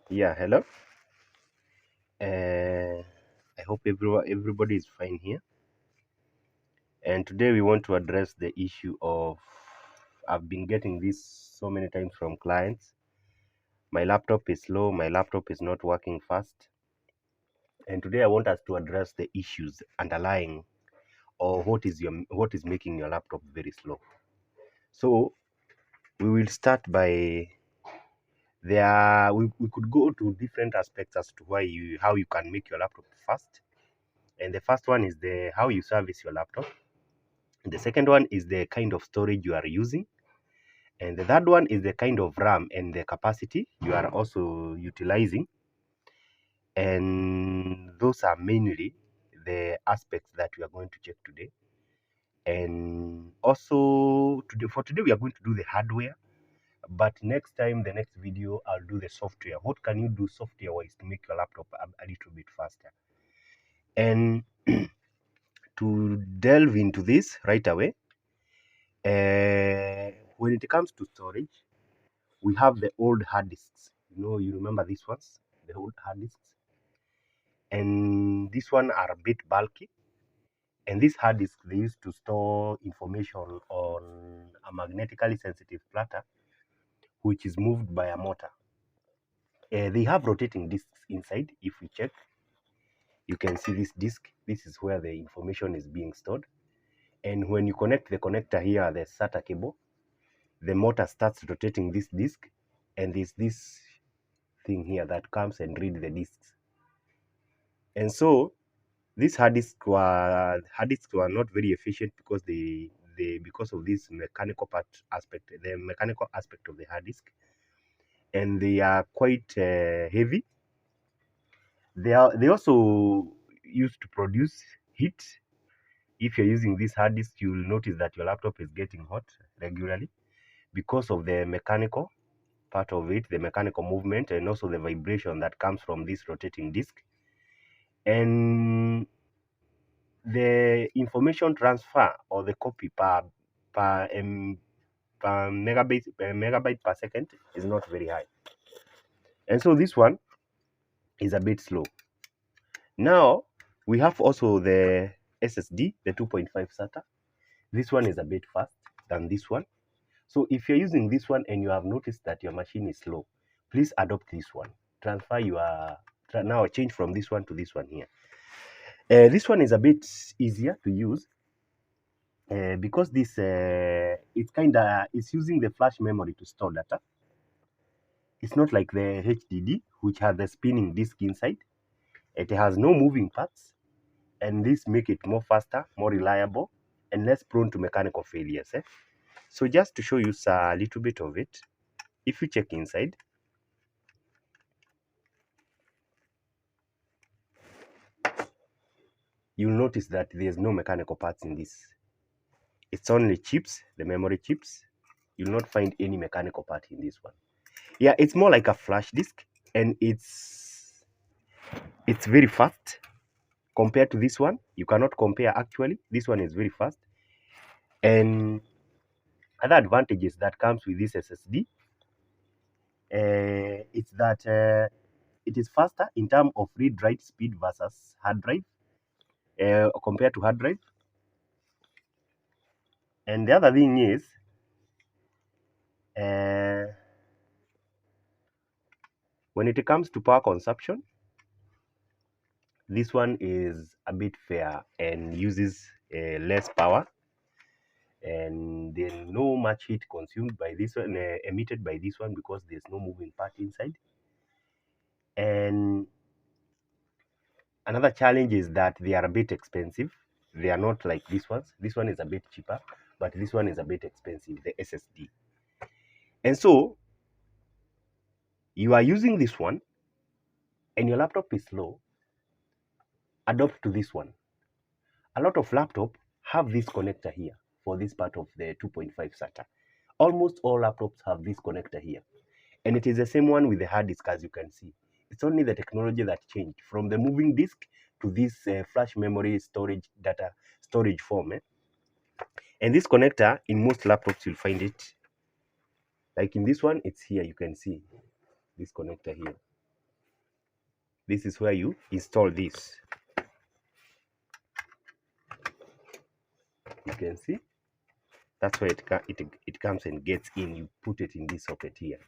Yeah, hello. I hope everybody is fine here. And today we want to address the issue of I've been getting this so many times from clients. My laptop is slow, my laptop is not working fast. And today I want us to address the issues underlying or what is making your laptop very slow. So we will start by we could go to different aspects as to how you can make your laptop fast. And the first one is the how you service your laptop. The second one is the kind of storage you are using. And the third one is the kind of RAM and the capacity you are also utilizing. And those are mainly the aspects that we are going to check today. And also for today, we are going to do the hardware. But next time, the next video, I'll do the software. What can you do software wise to make your laptop a little bit faster? And to delve into this right away, when it comes to storage, we have the old hard disks. You remember these ones, the old hard disks, and this one are a bit bulky. And these hard disks they used to store information on a magnetically sensitive platter, which is moved by a motor. They have rotating disks inside. If we check, you can see this disk. This is where the information is being stored. And when you connect the connector here, the SATA cable, the motor starts rotating this disk, and there's this thing here that comes and read the disks. And so these hard disks were not very efficient because because of this the mechanical aspect of the hard disk, and they are quite heavy. They also used to produce heat. If you're using this hard disk, you will notice that your laptop is getting hot regularly because of the mechanical part of it, the mechanical movement, and also the vibration that comes from this rotating disk. And the information transfer or the copy per megabyte per second is not very high, and so this one is a bit slow. Now we have also the SSD, the 2.5 SATA. This one is a bit fast than this one. So if you're using this one and you have noticed that your machine is slow, please adopt this one. Now change from this one to this one here. This one is a bit easier to use because it's using the flash memory to store data. It's not like the HDD, which has the spinning disk inside. It has no moving parts, and this make it more faster, more reliable, and less prone to mechanical failures. So just to show you a little bit of it, if you check inside, you'll notice that there's no mechanical parts in this. It's only chips, the memory chips. You'll not find any mechanical part in this one. Yeah, it's more like a flash disk, and it's very fast compared to this one. You cannot compare actually. This one is very fast. And other advantages that comes with this SSD, it's that it is faster in terms of read-write speed versus hard drive, compared to hard drive. And the other thing is, when it comes to power consumption, this one is a bit fair and uses less power, and there's no much heat consumed by this one, emitted by this one, because there's no moving part inside. And another challenge is that they are a bit expensive. They are not like this ones. This one is a bit cheaper, but this one is a bit expensive, the SSD. And so you are using this one and your laptop is slow, adopt to this one. A lot of laptop have this connector here for this part of the 2.5 SATA. Almost all laptops have this connector here. And it is the same one with the hard disk, as you can see. It's only the technology that changed from the moving disk to this flash memory data storage form. And this connector, in most laptops, you'll find it. Like in this one, it's here. You can see this connector here. This is where you install this. You can see that's where it comes and gets in. You put it in this socket here.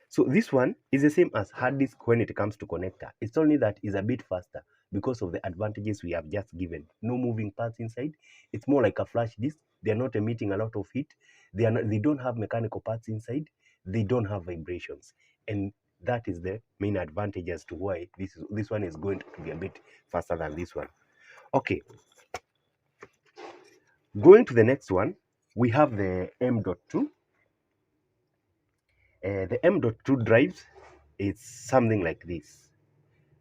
So this one is the same as hard disk when it comes to connector. It's only that it's a bit faster because of the advantages we have just given. No moving parts inside. It's more like a flash disk. They are not emitting a lot of heat. They don't have mechanical parts inside. They don't have vibrations. And that is the main advantage as to why this one is going to be a bit faster than this one. Okay. Going to the next one, we have the M.2. The M.2 drives is something like this.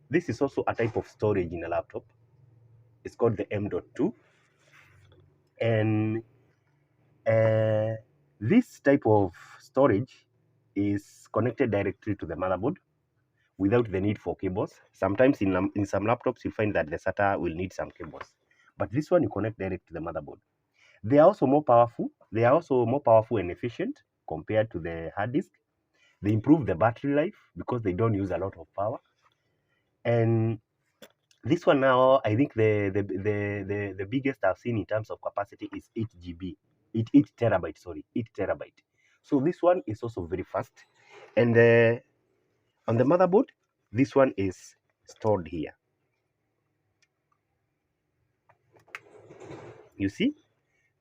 This is also a type of storage in a laptop. It's called the M.2. And this type of storage is connected directly to the motherboard without the need for cables. Sometimes in some laptops, you find that the SATA will need some cables. But this one, you connect direct to the motherboard. They are also more powerful. They are also more powerful and efficient compared to the hard disk. They improve the battery life because they don't use a lot of power. And this one now, I think the biggest I've seen in terms of capacity is 8 GB, 8 terabyte, sorry, 8 terabyte. So this one is also very fast. And on the motherboard, this one is stored here. You see,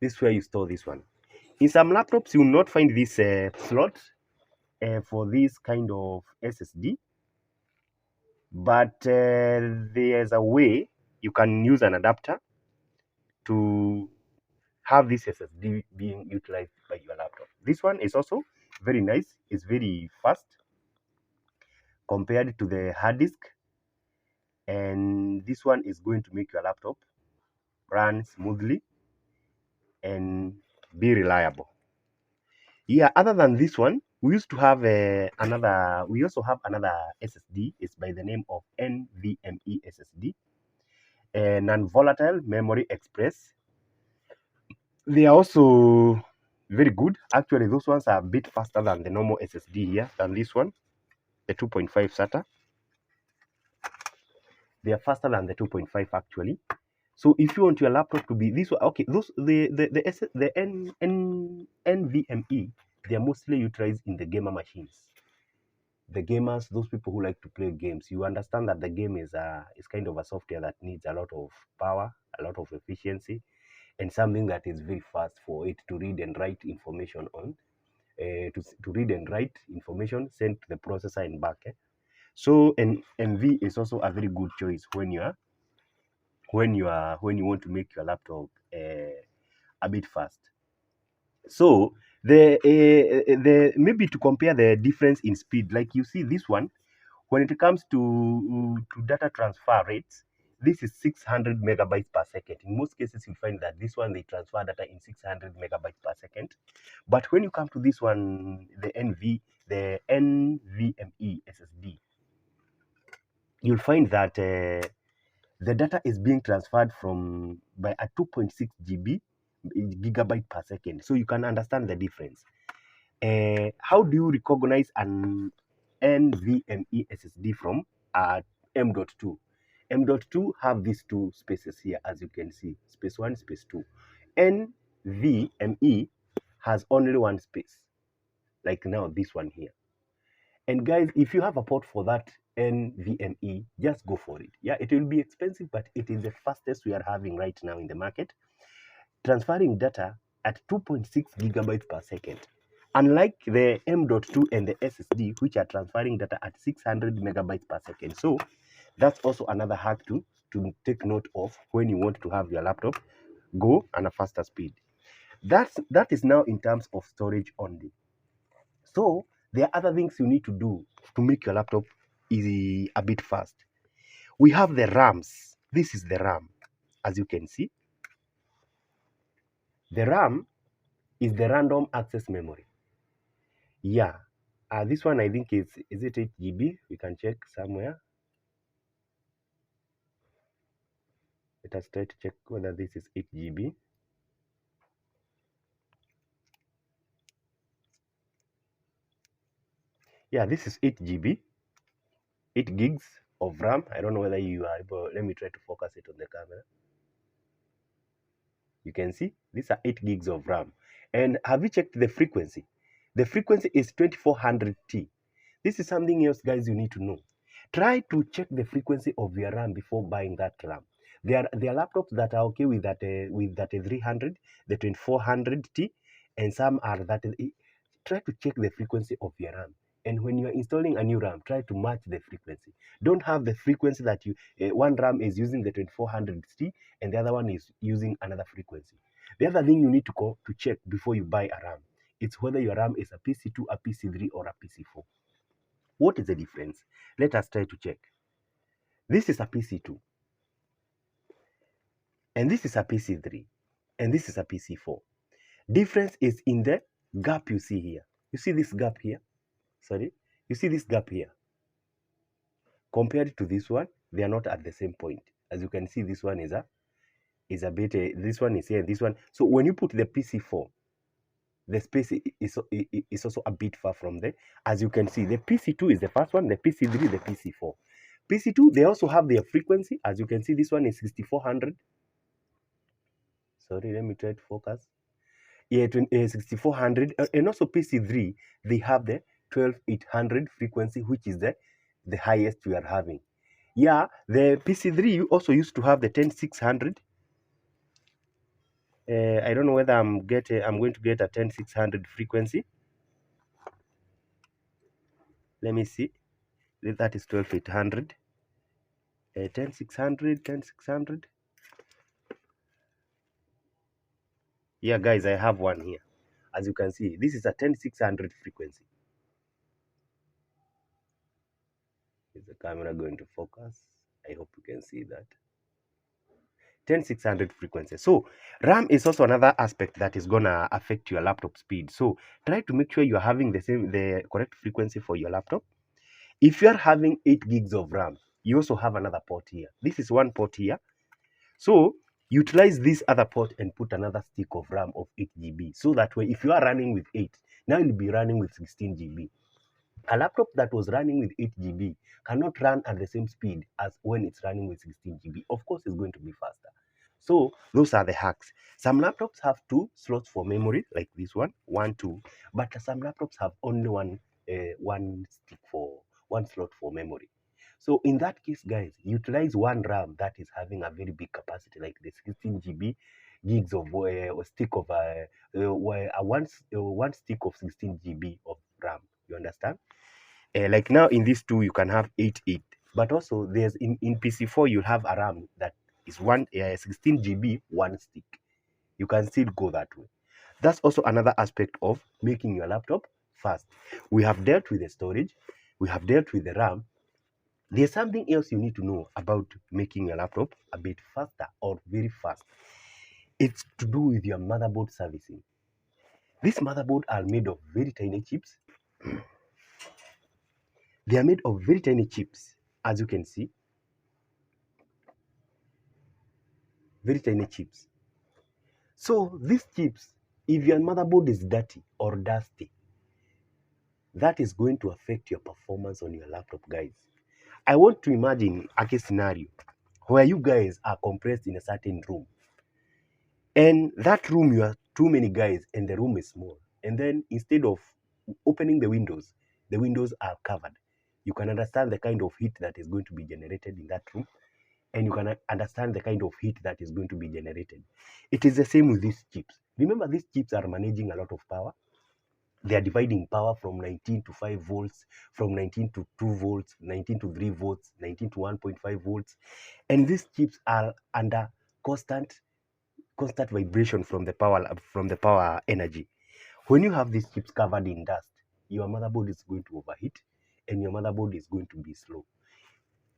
this is where you store this one. In some laptops, you will not find this slot for this kind of SSD, but there's a way you can use an adapter to have this SSD being utilized by your laptop. This one is also very nice. It's very fast compared to the hard disk. And this one is going to make your laptop run smoothly and be reliable. Yeah, other than this one, we used to have we also have another SSD. It's by the name of NVMe SSD, non-volatile memory express. They are also very good. Actually, those ones are a bit faster than the normal SSD here, than this one, the 2.5 SATA. They are faster than the 2.5 actually. So if you want your laptop to be this one, okay, those the NVMe, they are mostly utilized in the gamer machines. The gamers, those people who like to play games, you understand that the game is kind of a software that needs a lot of power, a lot of efficiency, and something that is very fast for it to read and write information on, to read and write information sent to the processor and back. So NV is also a very good choice when you want to make your laptop a bit fast. So the maybe to compare the difference in speed, like you see this one, when it comes to data transfer rates, this is 600 megabytes per second. In most cases, you'll find that this one, they transfer data in 600 megabytes per second. But when you come to this one, the NVMe SSD, you'll find that the data is being transferred by a 2.6 gigabyte per second. So you can understand the difference. How do you recognize an NVMe SSD from M.2? M.2 have these two spaces here, as you can see, space 1, space 2. NVMe has only one space, like now this one here. And guys, if you have a port for that NVMe, just go for it. Yeah, it will be expensive, but it is the fastest we are having right now in the market, transferring data at 2.6 gigabytes per second. Unlike the M.2 and the SSD, which are transferring data at 600 megabytes per second. So that's also another hack to take note of when you want to have your laptop go at a faster speed. That is now in terms of storage only. So there are other things you need to do to make your laptop easy, a bit fast. We have the RAMs. This is the RAM, as you can see. The RAM is the random access memory. Yeah, this one I think is it 8 GB? We can check somewhere. Let us try to check whether this is 8 GB. Yeah, this is 8 GB, 8 gigs. of RAM. I don't know whether you are able. Let me try to focus it on the camera. You can see these are 8 gigs of RAM. And have you checked the frequency? The frequency is 2400T. This is something else, guys, you need to know. Try to check the frequency of your RAM before buying that RAM. There are laptops that are okay with that 300, the 2400T, and some are that. Try to check the frequency of your RAM. And when you are installing a new RAM, try to match the frequency. Don't have the frequency that you one RAM is using the 2400T and the other one is using another frequency. The other thing you need to check before you buy a RAM, it's whether your RAM is a PC2, a PC3, or a PC4. What is the difference? Let us try to check. This is a PC2, and this is a PC3, and this is a PC4. Difference is in the gap you see here. You see this gap here? Sorry, you see this gap here? Compared to this one, they are not at the same point. As you can see, this one is a bit, this one is here, this one. So when you put the PC4, the space is also a bit far from there. As you can see, the PC2 is the first one, the PC3, the PC4. PC2, they also have their frequency. As you can see, this one is 6400. Sorry, let me try to focus. Yeah, 6400. And also PC3, they have the 12800 frequency, which is the highest we are having. Yeah, the PC3 also used to have the 10600. I don't know whether I'm going to get a 10600 frequency. Let me see. That is 12800. 10600, 10600. Yeah, guys, I have one here. As you can see, this is a 10600 frequency. Is the camera going to focus? I hope you can see that. 10600 frequency. So RAM is also another aspect that is gonna affect your laptop speed. So try to make sure you are having the correct frequency for your laptop. If you are having 8 gigs of RAM, you also have another port here. This is one port here. So utilize this other port and put another stick of RAM of 8 GB. So that way, if you are running with 8, now you'll be running with 16 GB. A laptop that was running with 8 GB cannot run at the same speed as when it's running with 16 GB. Of course, it's going to be faster. So those are the hacks. Some laptops have 2 slots for memory, like this one, 1, 2. But some laptops have only one slot for memory. So in that case, guys, utilize one RAM that is having a very big capacity, like the 16 GB gigs of a stick of one stick of 16 GB of RAM. You understand? Like now in these two, you can have 8, but also there's in PC4 you have a RAM that is 16 GB, one stick. You can still go that way. That's also another aspect of making your laptop fast. We have dealt with the storage, we have dealt with the RAM. There's something else you need to know about making your laptop a bit faster or very fast. It's to do with your motherboard servicing. These motherboards are made of very tiny chips. They are made of very tiny chips, as you can see. Very tiny chips. So these chips, if your motherboard is dirty or dusty, that is going to affect your performance on your laptop, guys. I want to imagine a case scenario where you guys are compressed in a certain room. And that room, you are too many guys and the room is small. And then instead of opening the windows are covered. You can understand the kind of heat that is going to be generated in that room. And you can understand the kind of heat that is going to be generated. It is the same with these chips. Remember, these chips are managing a lot of power. They are dividing power from 19 to 5 volts, from 19 to 2 volts, 19 to 3 volts, 19 to 1.5 volts. And these chips are under constant vibration from the power energy. When you have these chips covered in dust, your motherboard is going to overheat and your motherboard is going to be slow.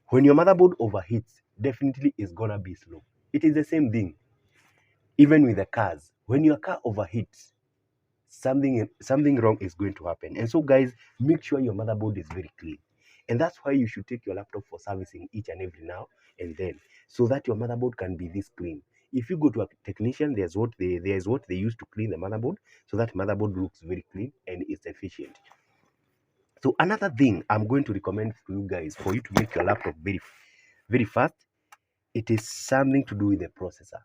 When your motherboard overheats, definitely it's gonna be slow. It is the same thing. Even with the cars, when your car overheats, something wrong is going to happen. And so, guys, make sure your motherboard is very clean. And that's why you should take your laptop for servicing each and every now and then, so that your motherboard can be this clean. If you go to a technician, there's what they use to clean the motherboard, so that motherboard looks very clean and it's efficient. So another thing I'm going to recommend to you guys for you to make your laptop very fast, it is something to do with the processor.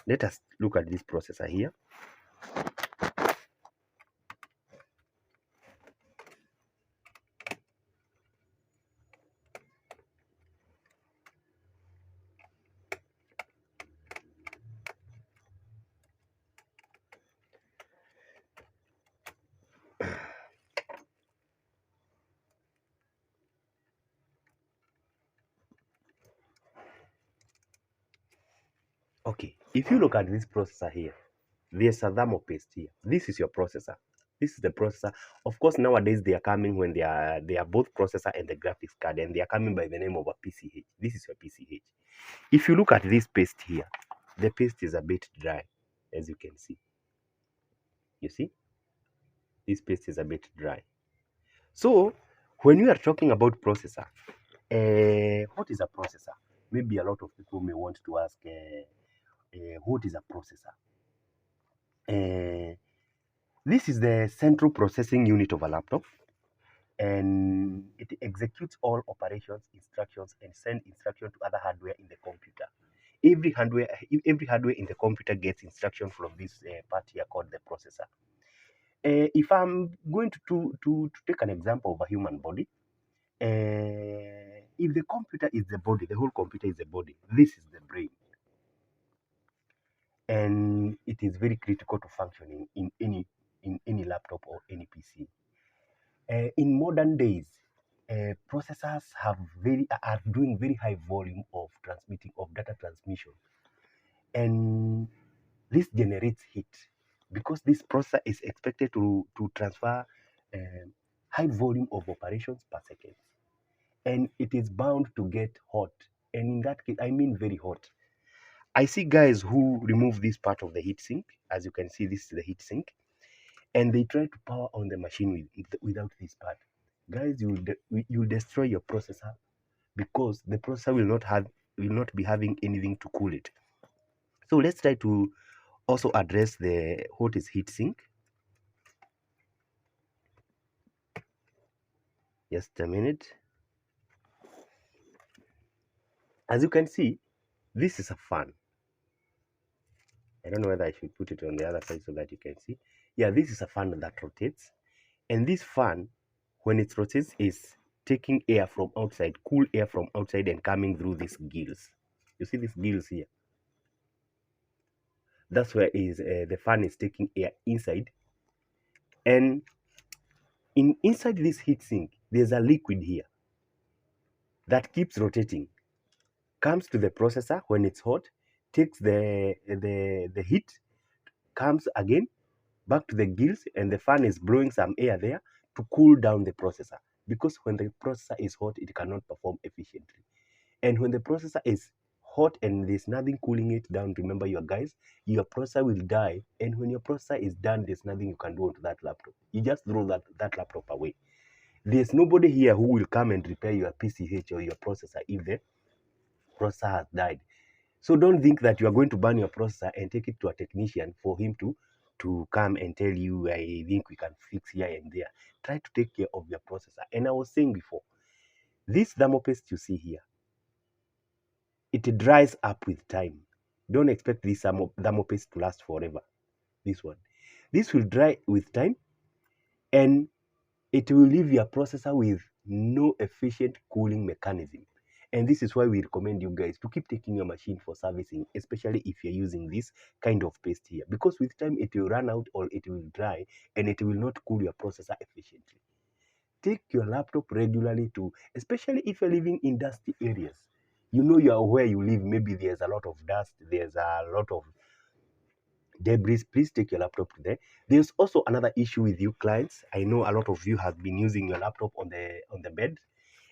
Let us look at this processor here. Okay, if you look at this processor here, there's a thermal paste here. This is your processor. This is the processor. Of course, nowadays they are coming when they are both processor and the graphics card, and they are coming by the name of a PCH. This is your PCH. If you look at this paste here, the paste is a bit dry, as you can see. You see, this paste is a bit dry. So when we are talking about processor, what is a processor? Maybe a lot of people may want to ask, what is a processor? This is the central processing unit of a laptop, and it executes all operations, instructions, and send instruction to other hardware in the computer. Every hardware in the computer gets instruction from this part here called the processor. If I'm going to take an example of a human body, if the computer is the body, the whole computer is the body, this is the brain. And it is very critical to functioning in any laptop or any PC. In modern days, processors are doing very high volume of data transmission, and this generates heat because this processor is expected to transfer high volume of operations per second, and it is bound to get hot. And in that case, I mean very hot. I see guys who remove this part of the heat sink. As you can see, this is the heat sink, and they try to power on the machine without this part. Guys, you'll destroy your processor because the processor will not be having anything to cool it. So let's try to also address what is heat sink. Just a minute. As you can see, this is a fan. I don't know whether I should put it on the other side so that you can see. Yeah, this is a fan that rotates, and this fan, when it rotates, is taking air from outside, cool air from outside, and coming through these gills. You see these gills here? That's where the fan is taking air inside, and inside this heat sink, there's a liquid here that keeps rotating, comes to the processor when it's hot, takes the heat, comes again back to the gills, and the fan is blowing some air there to cool down the processor, because when the processor is hot, it cannot perform efficiently. And when the processor is hot and there's nothing cooling it down, remember your guys, your processor will die. And when your processor is done, there's nothing you can do onto that laptop. You just throw that laptop away. There's nobody here who will come and repair your PCH or your processor if the processor has died. So don't think that you are going to burn your processor and take it to a technician for him to come and tell you, I think we can fix here and there. Try to take care of your processor. And I was saying before, this thermal paste you see here, it dries up with time. Don't expect this thermal paste to last forever. This will dry with time, and it will leave your processor with no efficient cooling mechanism. And this is why we recommend you guys to keep taking your machine for servicing, especially if you're using this kind of paste here, because with time it will run out or it will dry and it will not cool your processor efficiently. Take your laptop regularly to, especially if you're living in dusty areas. You know, where you live, maybe there's a lot of dust, there's a lot of debris. Please take your laptop to there. There's also another issue with you clients. I know a lot of you have been using your laptop on the bed,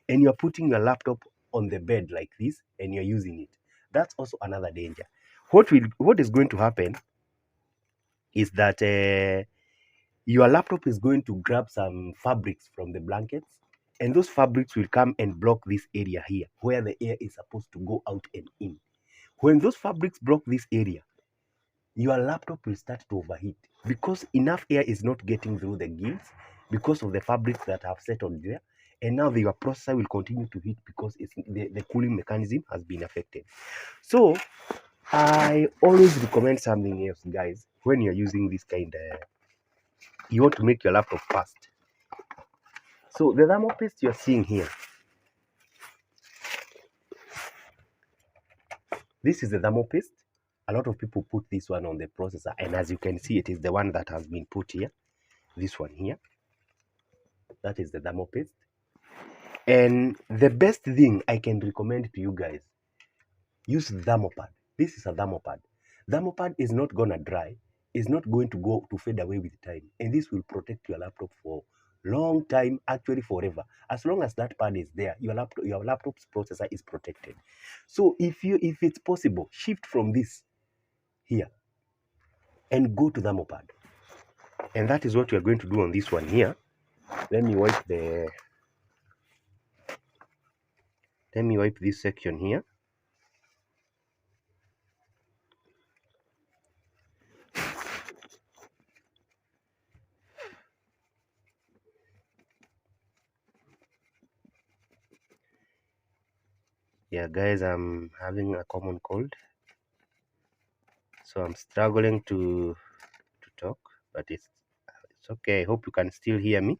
and you're putting your laptop on the bed like this and you're using it. That's also another danger. What is going to happen is that your laptop is going to grab some fabrics from the blankets, and those fabrics will come and block this area here where the air is supposed to go out and in. When those fabrics block this area, your laptop will start to overheat because enough air is not getting through the gills, because of the fabrics that have settled there, and now your processor will continue to heat because the cooling mechanism has been affected. So I always recommend something else, guys. When you're using this you want to make your laptop fast. So the thermal paste you're seeing here, this is the thermal paste. A lot of people put this one on the processor, and as you can see, it is the one that has been put here. This one here, that is the thermal paste. And the best thing I can recommend to you guys, use thermopad. This is a thermopad. Thermopad is not gonna dry, is not going to go to fade away with time, and this will protect your laptop for long time, actually forever. As long as that pad is there, your laptop's processor is protected. So if it's possible, shift from this here and go to thermopad, and that is what we are going to do on this one here. Let me wipe this section here. Yeah, guys, I'm having a common cold, so I'm struggling to talk, but it's okay. I hope you can still hear me.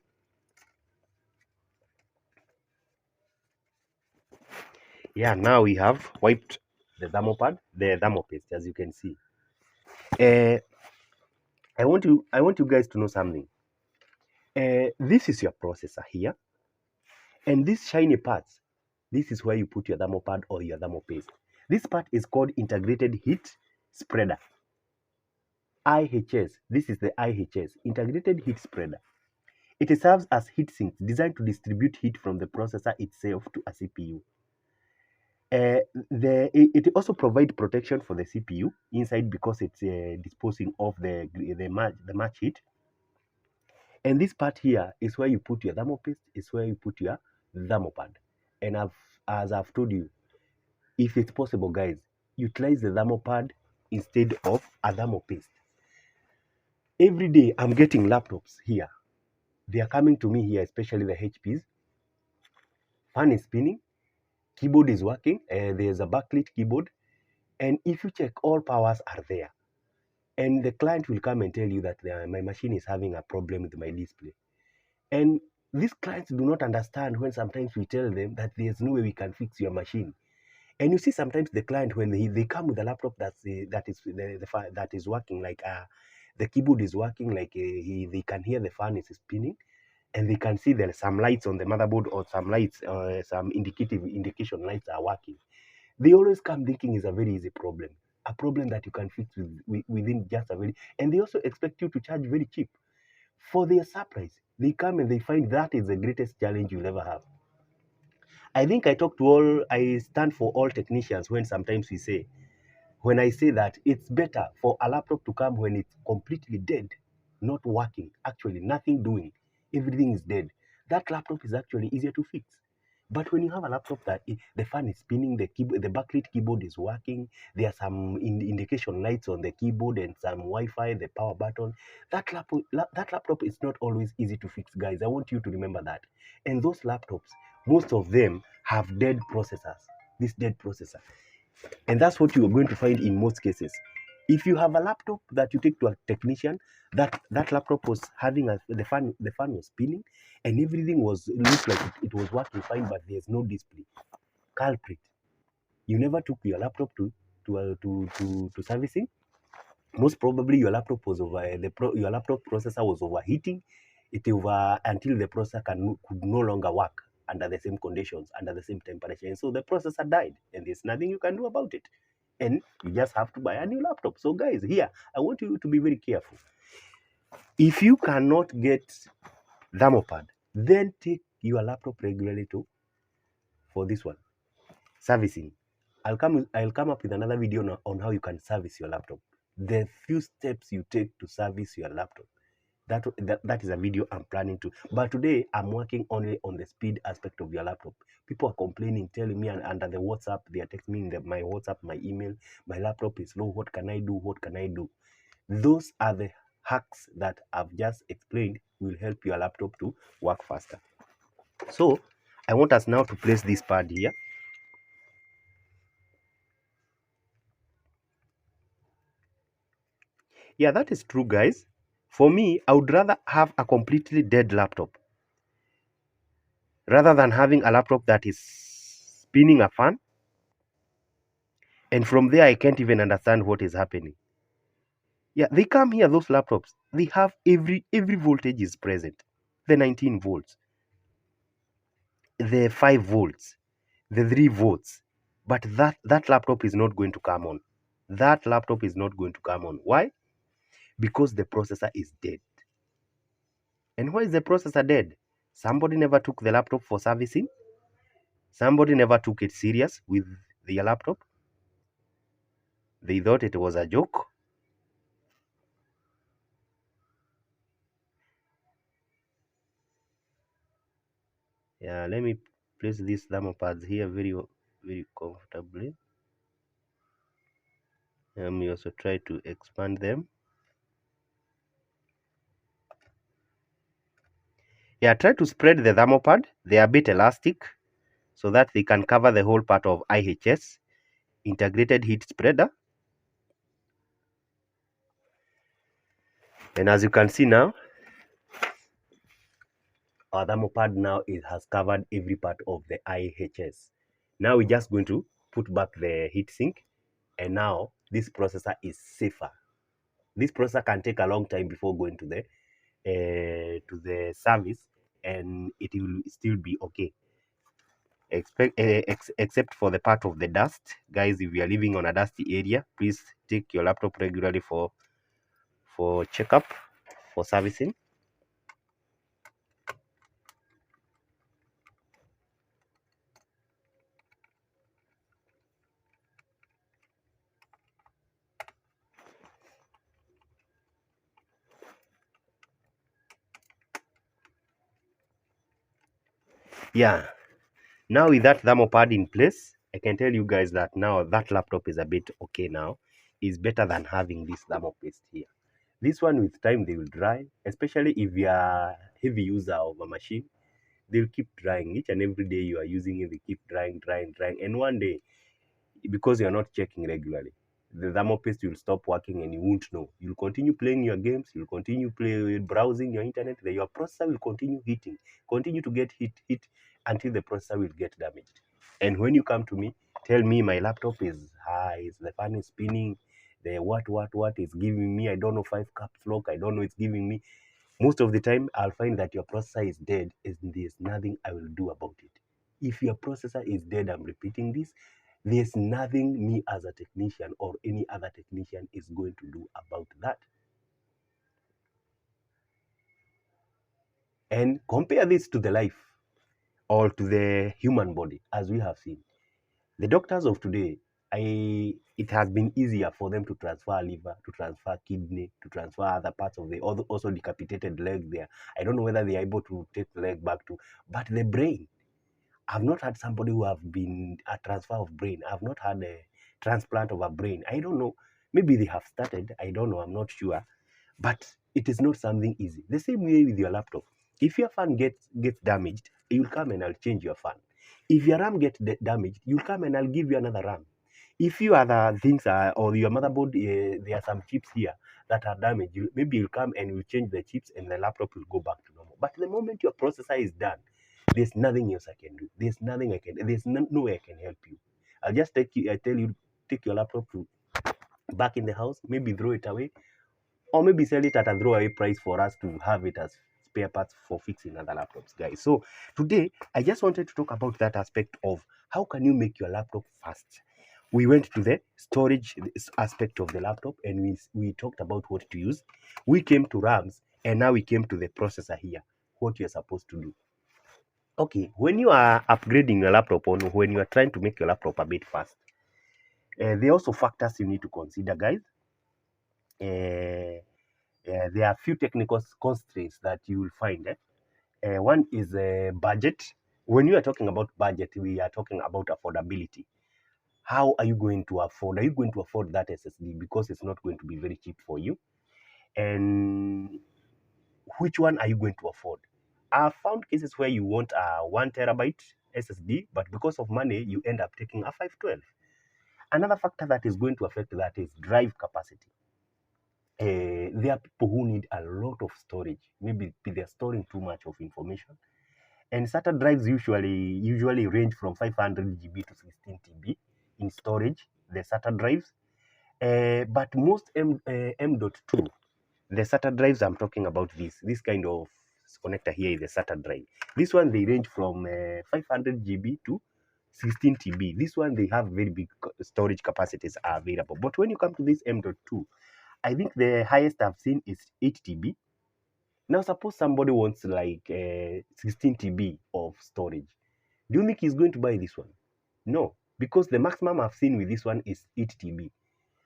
Yeah, now we have wiped the thermal paste, as you can see. I want you guys to know something. This is your processor here, and these shiny parts, this is where you put your thermal pad or your thermal paste. This part is called integrated heat spreader. IHS. This is the IHS, integrated heat spreader. It serves as heat sinks designed to distribute heat from the processor itself to a CPU. It also provides protection for the CPU inside because it's disposing of the match heat. And this part here is where you put your thermal paste, is where you put your thermal pad. And as I've told you, if it's possible, guys, utilize the thermal pad instead of a thermal paste. Every day I'm getting laptops here. They are coming to me here, especially the HPs. Fan is spinning, keyboard is working, there's a backlit keyboard. And if you check, all powers are there. And the client will come and tell you that my machine is having a problem with my display. And these clients do not understand when sometimes we tell them that there's no way we can fix your machine. And you see sometimes the client, when they come with a laptop that is working, like the keyboard is working, like they can hear the fan is spinning, and they can see there's some lights on the motherboard, or some lights, some indication lights are working. They always come thinking it's a very easy problem, a problem that you can fix within just a very, and they also expect you to charge very cheap. For their surprise, they come and they find that is the greatest challenge you'll ever have. I think I stand for all technicians when sometimes when I say that it's better for a laptop to come when it's completely dead, not working, actually nothing doing, everything is dead. That laptop is actually easier to fix. But when you have a laptop that the fan is spinning, the backlit keyboard is working, there are some indication lights on the keyboard and some Wi-Fi, the power button, that laptop is not always easy to fix, guys. I want you to remember that. And those laptops, most of them have dead processors, this dead processor. And that's what you are going to find in most cases. If you have a laptop that you take to a technician, that laptop was having the fan was spinning, and everything looked like it was working fine, but there's no display. Culprit. You never took your laptop to servicing. Most probably your laptop was your laptop processor was overheating. Until the processor could no longer work under the same conditions, under the same temperature, and so the processor died, and there's nothing you can do about it. And you just have to buy a new laptop. So guys, here I want you to be very careful. If you cannot get thermopad, then take your laptop regularly for this one servicing. I'll come up with another video on how you can service your laptop, the few steps you take to service your laptop. That is a video I'm planning to. But today I'm working only on the speed aspect of your laptop. People are complaining, telling me, and under the WhatsApp, they are texting me my WhatsApp, my email, my laptop is slow. What can I do? What can I do? Those are the hacks that I've just explained will help your laptop to work faster. So I want us now to place this pad here. Yeah, that is true, guys. For me, I would rather have a completely dead laptop rather than having a laptop that is spinning a fan, and from there I can't even understand what is happening. Yeah, they come here, those laptops, they have every voltage is present. The 19 volts, the 5 volts, the 3 volts. But that laptop is not going to come on. That laptop is not going to come on. Why? Because the processor is dead. And why is the processor dead? Somebody never took the laptop for servicing. Somebody never took it serious with their laptop. They thought it was a joke. Yeah, let me place these thermopads here very comfortably. Let me also try to expand them. Yeah, try to spread the thermopad. They are a bit elastic so that they can cover the whole part of IHS, integrated heat spreader. And as you can see now, our thermopad now has covered every part of the IHS. Now we're just going to put back the heatsink, and now this processor is safer. This processor can take a long time before going to the service, and it will still be okay. Except for the part of the dust, guys. If you are living on a dusty area, please take your laptop regularly for checkup, for servicing. Yeah, now with that thermopad in place, I can tell you guys that now that laptop is a bit okay now. Is better than having this thermopaste here. This one with time they will dry, especially if you are heavy user of a machine. They'll keep drying each and every day you are using it. They keep drying, and one day, because you're not checking regularly, the thermopaste will stop working and you won't know. You'll continue playing your games, you'll continue browsing your internet, your processor will continue heating, continue to get heat until the processor will get damaged. And when you come to me, tell me my laptop is high, the fan is spinning, the what is giving me, I don't know, 5 caps lock, I don't know, it's giving me. Most of the time, I'll find that your processor is dead and there's nothing I will do about it. If your processor is dead, I'm repeating this, there's nothing me as a technician or any other technician is going to do about that. And compare this to the life or to the human body, as we have seen. The doctors of today, it has been easier for them to transfer liver, to transfer kidney, to transfer other parts of the also decapitated leg there. I don't know whether they are able to take the leg back to, but the brain, I've not had somebody who have been a transfer of brain. I've not had a transplant of a brain. I don't know. Maybe they have started. I don't know. I'm not sure. But it is not something easy. The same way with your laptop. If your fan gets damaged, you'll come and I'll change your fan. If your RAM gets damaged, you'll come and I'll give you another RAM. If you other things are, or your motherboard, there are some chips here that are damaged, maybe you'll come and we'll change the chips and the laptop will go back to normal. But the moment your processor is done, there's nothing else I can do. There's nothing I can. There's no way I can help you. I'll just take you. I tell you, take your laptop to back in the house. Maybe throw it away, or maybe sell it at a throwaway price for us to have it as spare parts for fixing other laptops, guys. So today, I just wanted to talk about that aspect of how can you make your laptop fast. We went to the storage aspect of the laptop and we talked about what to use. We came to RAMs and now we came to the processor here, what you're supposed to do. Okay, when you are upgrading your laptop or when you are trying to make your laptop a bit fast, there are also factors you need to consider, guys. There are a few technical constraints that you will find. One is budget. When you are talking about budget, we are talking about affordability. How are you going to afford? Are you going to afford that SSD? Because it's not going to be very cheap for you. and which one are you going to afford? I've found cases where you want a 1 terabyte SSD, but because of money, you end up taking a 512. Another factor that is going to affect that is drive capacity. There are people who need a lot of storage. Maybe they're storing too much of information. And SATA drives usually range from 500 GB to 16 TB in storage, the SATA drives. But most M.2, the SATA drives I'm talking about, this kind of connector here is the SATA drive. This one, they range from 500 GB to 16 TB. This one, they have very big storage capacities are available. But when you come to this M.2, I think the highest I've seen is 8 TB. Now, suppose somebody wants like 16 TB of storage. Do you think he's going to buy this one? No, because the maximum I've seen with this one is 8 TB.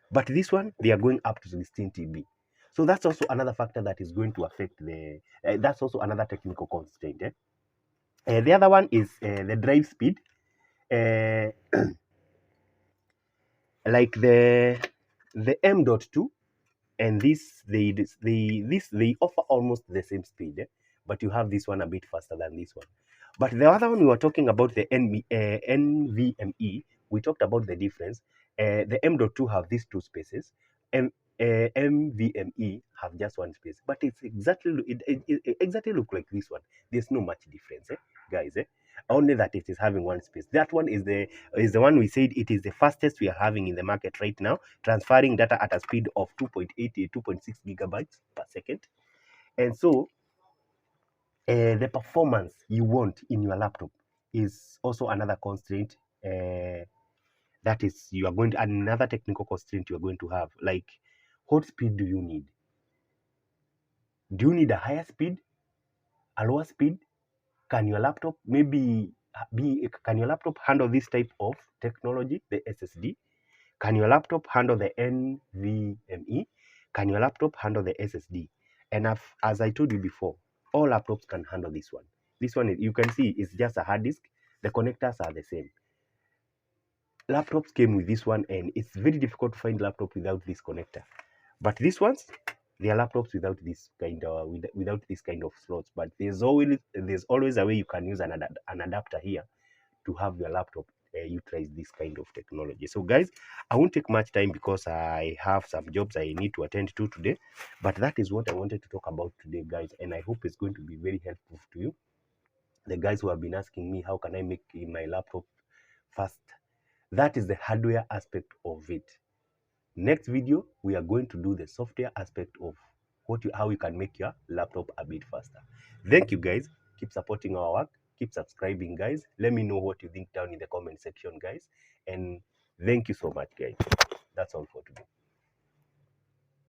But this one, they are going up to 16 TB. So that's also another factor that is going to affect the, that's also another technical constraint. The other one is the drive speed. Like the M.2 and they offer almost the same speed, but you have this one a bit faster than this one. But the other one, we were talking about the NVMe. We talked about the difference. The M.2 have these two spaces, and NVMe have just one space. But it's exactly look like this one. There's no much difference, guys. Only that it is having one space. That one is the one we said it is the fastest we are having in the market right now, transferring data at a speed of 2.6 gigabytes per second. And so the performance you want in your laptop is also another constraint. That is, you are going to another technical constraint you are going to have. Like, what speed do you need? Do you need a higher speed, a lower speed? Can your laptop can your laptop handle this type of technology, the SSD? Can your laptop handle the NVMe? Can your laptop handle the SSD? And as I told you before, all laptops can handle this one. This one, you can see, is just a hard disk. The connectors are the same. Laptops came with this one, and it's very difficult to find laptop without this connector. But these ones, they are laptops without this kind of slots. But there's always a way you can use an adapter here to have your laptop utilize this kind of technology. So guys, I won't take much time because I have some jobs I need to attend to today. But that is what I wanted to talk about today, guys, and I hope it's going to be very helpful to you. The guys who have been asking me how can I make my laptop fast, that is the hardware aspect of it. Next video, we are going to do the software aspect of how you can make your laptop a bit faster. Thank you, guys. Keep supporting our work. Keep subscribing, guys. Let me know what you think down in the comment section, guys. And thank you so much, guys. That's all for today.